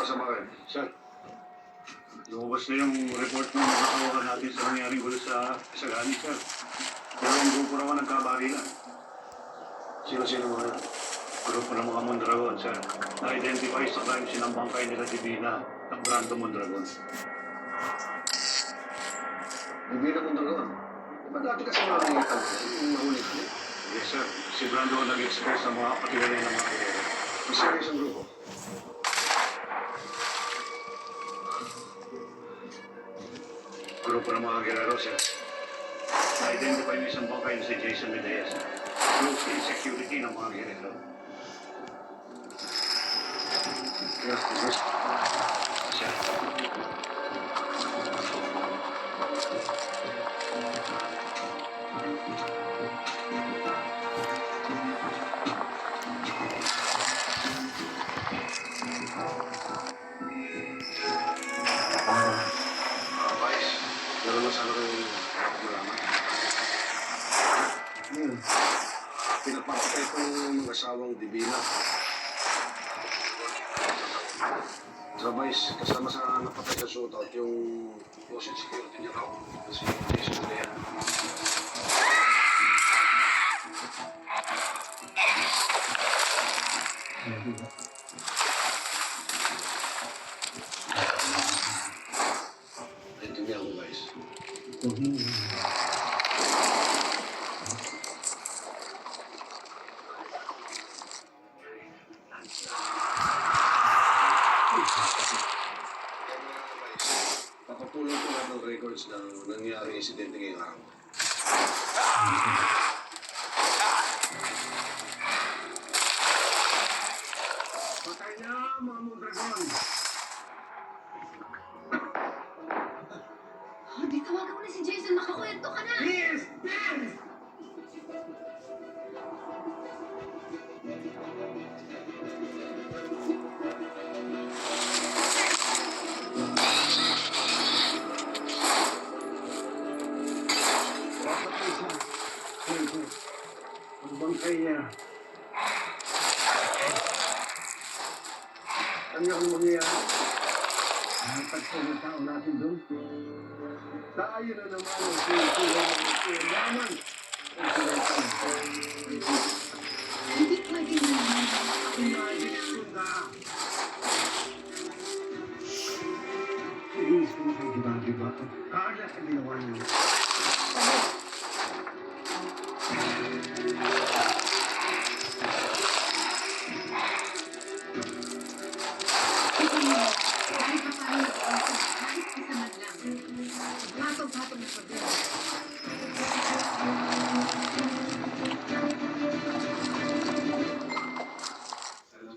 sa bahay. Sir, lumabas na yung report ng mga kawakan natin sa nangyaring gulo sa Sagani, sir. Dalawang grupo naman nagkabarilan. Sino-sino mga yan? Grupo ng mga Mondragon, sir. Na-identify sa crime scene ng bangkay nila Divina ng Brando Mondragon. Hindi na Mondragon. Diba dati kasi mga nangyayatan yung nahuli ka? Yes, sir. Si Brando nag-express sa mga patiwalay ng mga kaya. Ang serious ang grupo. Grupo ng mga Guerrero, sir. Na-identify yung isang bangkay na si Jason Medea, sir. Close in security ng mga Guerrero. Kaya, guys, Sir. Vice, meron na sana kayong malaman. Pinapapatay ko ng mag-asawang Divina. Sa Vice, kasama sa napatay sa shootout yung closet security niya raw. Kasi Jason Lea. Naintindihan ko, Vice. Papapulong ko lahat ng records ng nangyaring insidente ngayong araw. Patay na, mga Mondragon! Hindi, tawagan mo na si Jason. Makakwento ka na. Yes! Yes! Papatay siya. Ito. Ang bangkay niya. Ano ang mangyayari? Ang tagpo ng tao natin doon. Tayo na naman ang yaman. Hindi pwede naman. Imagine ko na. Please, kung kayo diba? Kaya sa ginawa niyo. Kahit pa paano kahit isa man lang. Hatog-hatog na problema.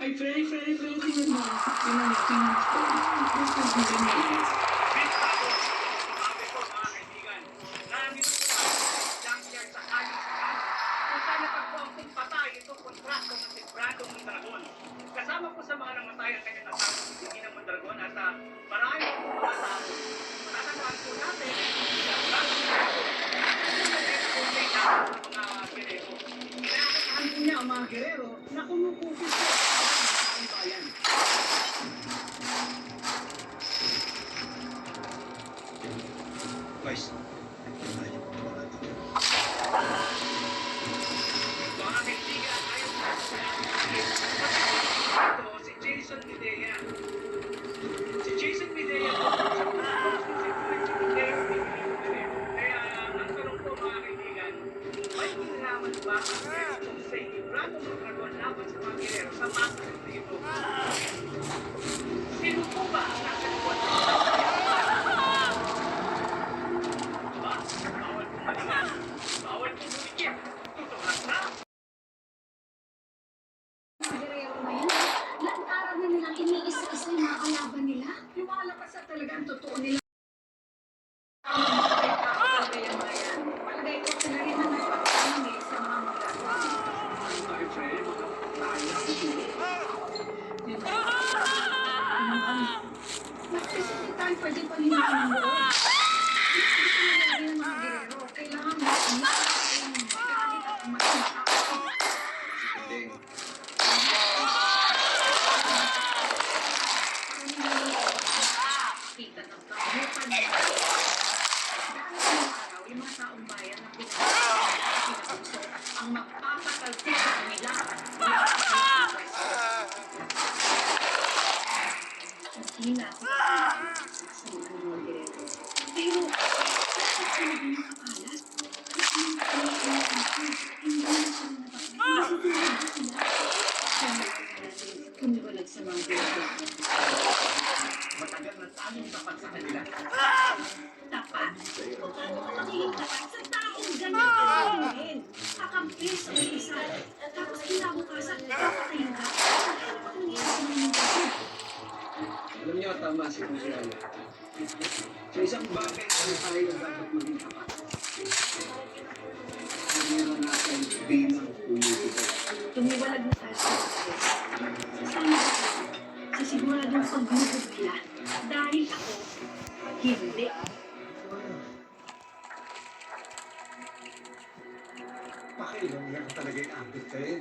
Ay, Freddy, tingnan mo. Tingnan mo. Gusto ko din eh. Sabi ko, mga kaibigan, nandito po tayo sa junkyard sa Alice kung saan natagpo ang patay itong kontrakto ng si Brando Mondragon. Kasama po sa mga namatay ang kanyang asawa si Divina Mondragon at marami po mga tao. Matatandaan po natin na Brando Mondragon ang mga Guerrero. Inaakasahan po niya ang mga Guerrero na kumukupit po ang bayan. Vice. Mga kaibigan, ayon sa ito si Jason Medea. Si Jason Medea po sa kaya ang tanong po mga kaibigan, may kinalaman ba ang reaction sa Brando Mondragon laban sa mga Guerrero sa massacre na ito? Sino po ba ang nasa likod ng bawal pumalingan, bawal pumikit, tutukas na. Guerrero na yun. Lantaran na nilang iniisa-isa yung mga kalaban nila. Lumalakas na talaga ang totoo nila. Palagay ko sila rin ang nagpapakain sa mga magagawa. Ay, Fred, tayo na susunod. Kasi hindi tayo pwede panimulan ng loob. Gusto na lagi ng mga Guerrero. Kailangan mo ang magalit at masinsak. Hindi. Para nila nakatalsik sa kanila. Hina ako sa mga direkto. Pero, bakit sila din nakakalat? Hindi na sila nakakalat. Kumiwalag sa mga direkto. Matagal na tayong tapat sa kanila. Tapat? Paano ka magiging tapat sa taong ganyan kasaluhin? Kakampi sa may isa. Tapos kinabukasan, papatayin ka. Ano ba nangyayari sa mga mundo? Alam niyo, tama si Luciano. Sa isang bagay ay tayo dapat maging tapat. Meron natin bilang politiko. Tumiwalag na tayo sa success. Sana ako, sa siguradong paglubog nila. Dahil ako, hindi. Pakilang lang talaga yung ambit kayo.